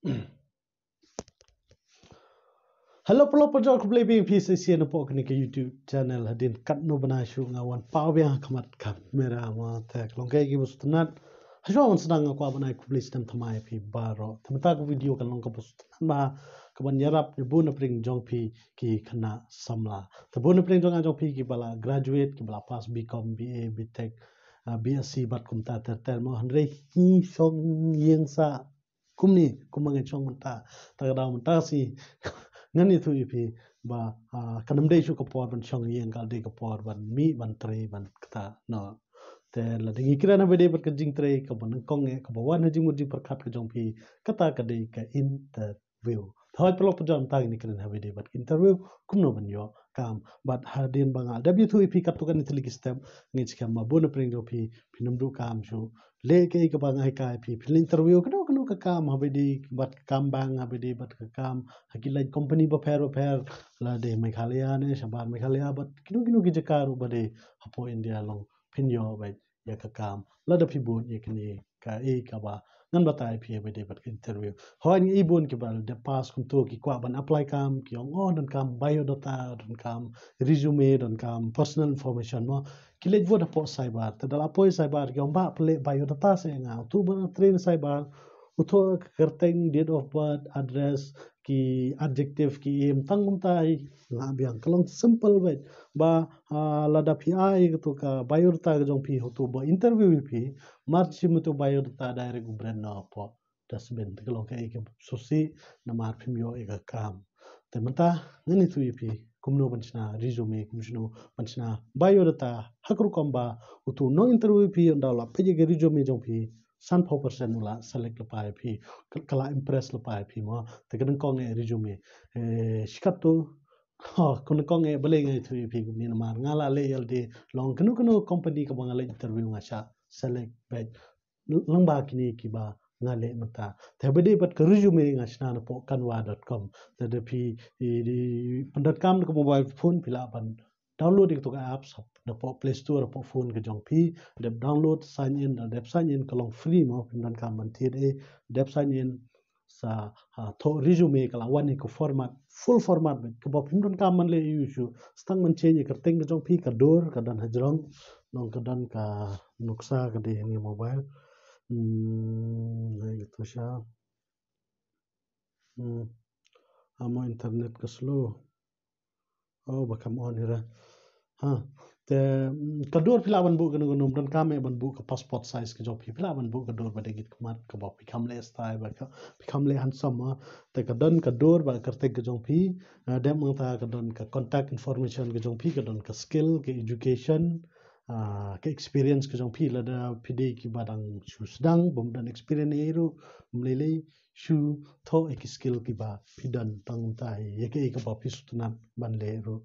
Halo pelopor pojok ku play bing PC sian po kini ke YouTube channel hadin kat no bana shu ngawan pau biang kamat kamera ma tek long kai gi bustunan haswa sedang aku abana ku play sistem thamai pi baro thamta ku video kan long ka bustunan ba kaban yarap bun pring jong pi ki khana samla ta bun pring jong pi ki bala graduate ki bala pass BCom BA BTech BSc bat kum ta ter mo hanre hi song yeng sa kumni kumangai chong mata ta da mata si ngan itu ipi ba kanam dei su kapor ban chong yen kal dei kapor ban mi ban tre ban kata no te la dingi kira na bede bat jing tre ka ban kong e ka ba wan jing murji perkat ka jong pi kata ka dei ka interview thoi pelok pejam tag ni kren ha bede bat interview kumno ban yo kam bat hadin banga w2 ipi katukan itli ki step ngi chkam ma bon pring jo pi pinum du kam su le ke ka bang ai kai pi pil interview kno ka kam ha bede bat kam bang ha bede bat ka kam hakilai company ba per la de Meghalaya ne shabar Meghalaya bat kinu ki jakaru bade hapo India long pinyo ba ya ka kam la da pibun ye kini ka e ka ba ngan batai phi bade bat interview hoan i bun ki bal de pass kum to ki kwa ban apply kam ki on dan kam biodata dan kam resume dan kam personal information mo kilej voda po cyber ta dala po cyber ki ba ple biodata se nga tu ban train cyber uto kerteng date of birth address ki adjective ki em tangum tai nga biang kalong simple wait ba lada pi ai to ka biodata jong pi hoto ba interview pi mar chim to biodata direct brand no po dasben kalong ka ek sosi na mar phim yo ek kam te mata ngani tu pi kumno banchna resume kumshno banchna biodata hakru komba utu no interview pi ndala pe ge resume jong pi 100% ula select la pai phi kala impress la pai phi mo te kan kong e resume shikat to ha kun kong e bale ngai thui phi ni na mar ngala le yal de long kanu company ka bangale interview nga sha select batch lang ba kini ki ba ngale mata te bade bat ka resume nga shna na po kanwa.com te de phi .com ko mobile phone phila ban download itu ka apps na po play store po phone ke jong pi dep download sign in dep sign in kalong free mo pindan kam man ti de dep sign in sa to resume kala wani ko format full format be ko pindan kam man le issue stang man change ka teng ke jong pi ka dor ka dan hajrong nong ka dan ka nuksa ka de ni mobile gitu sya amo internet ka slow oh bakam on ira ha te kador pilawan bu ganu ganu dan kame ban bu ka passport size ke job pilawan bu kador ba degit kmat ka ba pikam le style ba ka pikam le handsome te kadon kador ba karte ke jong pi dem ta kadon ka contact information ke jong pi kadon ka skill ke education ke experience ke jong pi la da pide ki badang su sedang bom dan experience eru mlele shu tho ek skill ki ba pidan tang tai ye ke ka ba pisutna ban le ru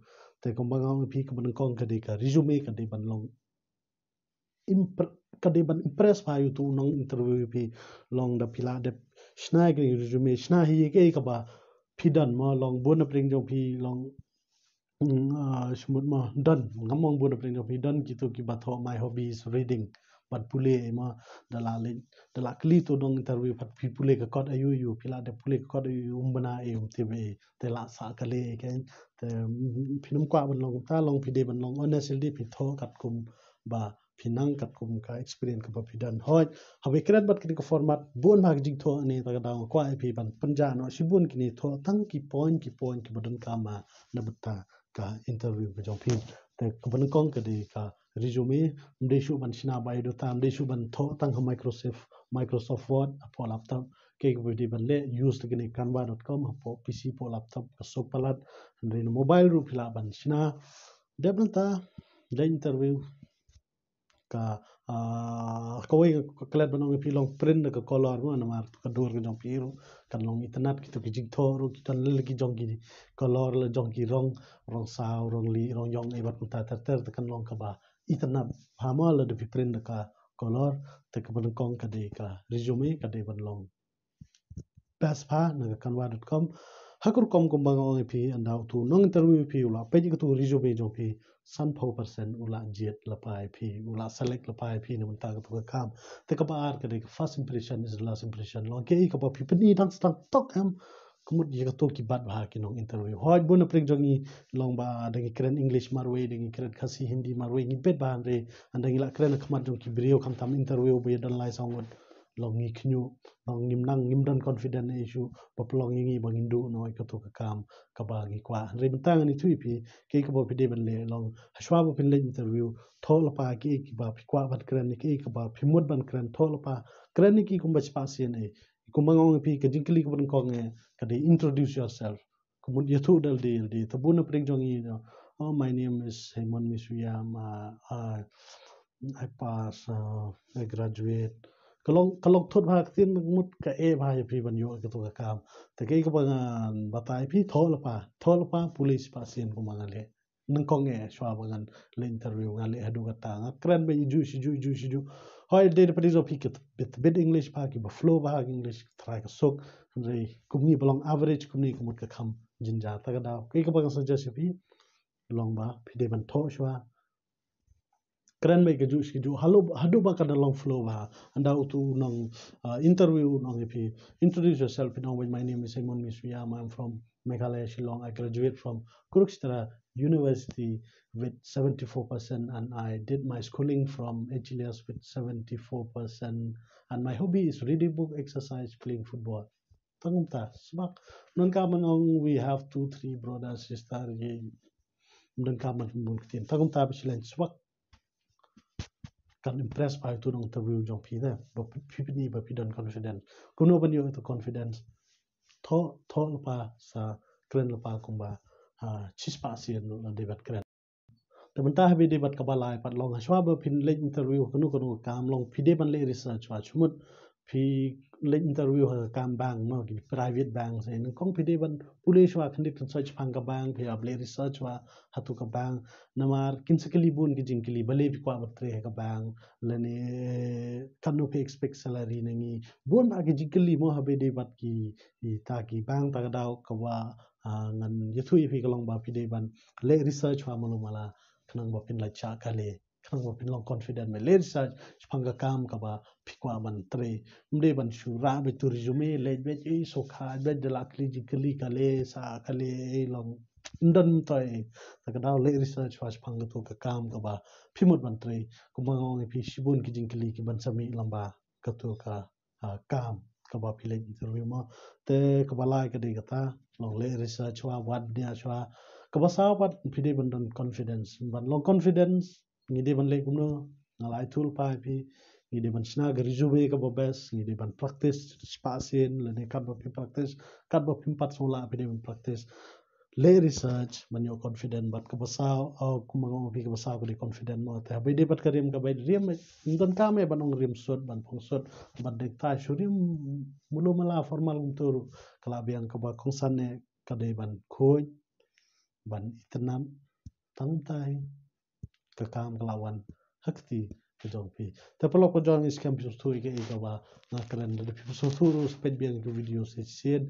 te kembang pi ke ban kong ka de ka resume ka de ban long ka de ban impress pa you tu nong interview pi long da pila de shna ke resume shna hi ke ka ba pidan ma long bon pring jong pi long smut ma dan ngamong bon pring jong pi dan gitu ki ba tho my hobby is reading but pule ma dala kli to dong interview pat pi pule ka kod ayu yu pila de pule ka kod ayu bana e tebe te la sa kale ken te pinum kwa ban long ta long pide ban long honestly pi tho kat kum ba pinang kat kum ka experience ka ba pidan hoy habe kret bat kini ka format bon mag jing tho ani ta da kwa pi ban panja no sibun kini tho tang ki point ki badan kama na butta ka interview ka jong pi te ka ban kong ka de ka resume mde shu ban shina biodata mde shu ban tho tang Microsoft Word apo laptop ke di ban le use kini canva.com apo PC po laptop ka sopalat andre mobile ru phila ban shina debnta de interview ka kawai kelet banong pilong print ka color mo na mar ka dur ka jong piru kan long internet kitu ki jing thoru kita lagi jong ki color la jong ki rong sao rong li rong yong e bat ta ter kan long ka ba internet phamal la de print ka color te ka ban kong ka de ka resume ka de ban long best pa na canva.com hakur kom kom bang ong pi andau tu nong interview pi ula pe ji tu resume jong pi san phau percent ula jet la pai pi ula select la pai pi nam ta tu ka kam te ka par ka de first impression is the last impression long ke ka pa pi pani dang stang tok am kumut ji ka to ki bat ba ki nong interview hoj bun pring jong ni long ba de kren english marwe de kren khasi hindi marwe ni bet ba re andangi la kren khmat jong ki brio kam tam interview be dan lai song long ni khnu long nim nang nim dan confident issue papalong ngi bang indu no ka to ka kam ka ba ngi kwa re bintang ni thui pi ke ka bo pi de ban le long hashwa bo pin le interview thol pa ki ba pi kwa ban kran ni ke ka ba pi mut ban kran thol pa kran ni ki kum ba pa sien e kum bang ong pi ka jingkli ka ban ko nge ka de introduce yourself kum mut yathu dal de to bun pring jong ni oh my name is Heimonmi Suiam I pass I graduate kalong thot ba tin mut ka e ba ya pri ban yo ka to ka kam te ke ka bangan batai pi thol pa police pa sin ko mangale nang ko nge shwa bangan le interview ngale hadu ka ta nga kran be ju hoy de pri zo pi ke bit english pa ki ba flow ba english try ka sok re kumni belong average kumni kumut ka kham jinja ta ka da ke ka bangan suggest pi long ba pi de ban tho shwa keren mai keju skeju hadu ba kada long flow ba anda utu nang interview nang ipi introduce yourself you know my name is Heimonmi Suiam I'm from Meghalaya Shillong I graduate from Kurukshetra University with 74% and I did my schooling from HLS with 74% and my hobby is reading book exercise playing football tangumta sebab non kaman we have 2 3 brothers sisters ye non kaman mun kitin tangumta bisilen sebab kan impress by tu nong interview jong pi da ba pi ni ba pi don confident kuno ban yo to confidence tho pa sa kren pa kumba chis pa sian no debat kren te banta ha be debat ka balai pat long shwa ba pin le interview kuno kam long pi de ban le research wa chumut pi le interview ha kam bang ma ki private bang se nang kong pi de ban pule shwa khandik research phang ka bang pi ab le research wa hatu ka bang namar kinsekali bun ki jingkili bale pi kwa batre ka bang lene kanu pe expect salary nangi bon ba ki jingkili mo ha be de bat ki ta ki bang ta ka daw ka wa ngan yathu pi ka long ba pi de ban le research wa malu mala khnang ba pin la cha ka le khnang ba pin long confident me le research phang ka kam ka ba pikwa ban tre mde ban shu ra be tu resume le be e so kha be de la kli kli ka le sa ka le long ndan tai ta ka daw le research was phang to ka kam ka ba phimut ban tre ku ma ngong phi shibun ki jing kli ki ban sami lamba ka to ka kam ka ba phi le interview ma te ka ba lai ka de ka ta long le research wa wat dia chwa ka ba sa pat phi de ban don confidence ban long confidence ni de ban le kumno ngalai thul pa phi ni de ban sna ga resume ka ba best ni de ban practice spasin le ne kan ba phi practice kan ba phi pat so la phi de ban practice le research man yo confident but ka basaw kumang pi ka basaw ko confident mo ta bay de bat ka rim ka bay rim don ka me banong rim sot ban phong sot bat de ta shurim mulo mala formal untur kala biang ka ba kong sanne ka de ban khoj ban itnam tang tai ka kam kalawan hakti ka jong pi ta palo ko jong is kam pi tu ke ka ba na kran de pi so tu spet biang ko video se sed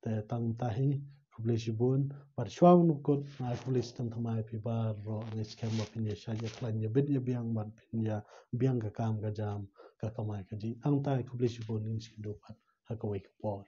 ta tang tai publish bun par shwang nu ko na publish tam thamai pi bar ro ne scam ba pin ya sha ya klan ya bit ya biang ban pin ya biang ka kam ka jam ka kamai ka ji ang tai publish bun in ski do pat ha ko wai ko